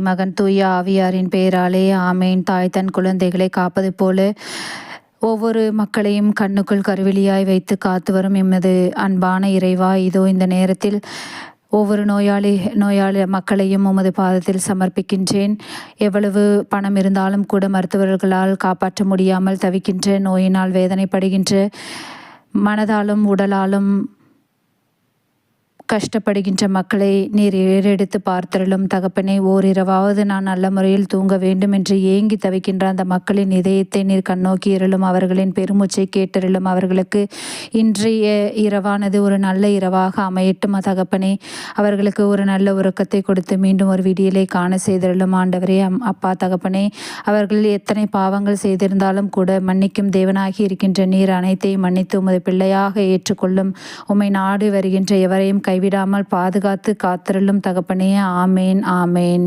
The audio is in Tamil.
மகன் தூய ஆவியாரின் பெயராலே ஆமேன். தாய் தன் குழந்தைகளை காப்பது போல ஒவ்வொரு மக்களையும் கண்ணுக்குள் கருவிலியாய் வைத்து காத்து வரும் எமது அன்பான இறைவா, இதோ இந்த நேரத்தில் ஒவ்வொரு நோயாளி மக்களையும் உமது பாதத்தில் சமர்ப்பிக்கின்றேன். எவ்வளவு பணம் இருந்தாலும் கூட மருத்துவர்களால் காப்பாற்ற முடியாமல் தவிக்கின்ற, நோயினால் வேதனைப்படுகின்ற, மனதாலும் உடலாலும் கஷ்டப்படுகின்ற மக்களை நீர் ஏறெடுத்து பார்த்தருளும் தகப்பனே. ஓரிரவாவது நான் நல்ல முறையில் தூங்க வேண்டும் என்று ஏங்கி தவிக்கின்ற அந்த மக்களின் இதயத்தை நீர் கண்ணோக்கி இருளும். அவர்களின் பெருமூச்சை கேட்டருளும். அவர்களுக்கு இன்றைய இரவானது ஒரு நல்ல இரவாக அமையட்டும் தகப்பனே. அவர்களுக்கு ஒரு நல்ல உறக்கத்தை கொடுத்து மீண்டும் ஒரு விடியலை காண செய்திருளும் ஆண்டவரே. அப்பா தகப்பனே, அவர்கள் எத்தனை பாவங்கள் செய்திருந்தாலும் கூட மன்னிக்கும் தேவனாகி இருக்கின்ற நீர் அனைத்தையும் மன்னித்து உமது பிள்ளையாக ஏற்றுக்கொள்ளும். உம்மை நாடி வருகின்ற எவரையும் கைவிடாமல் பாதுகாத்து காத்திருளும் தகப்பனே. ஆமேன், ஆமேன்.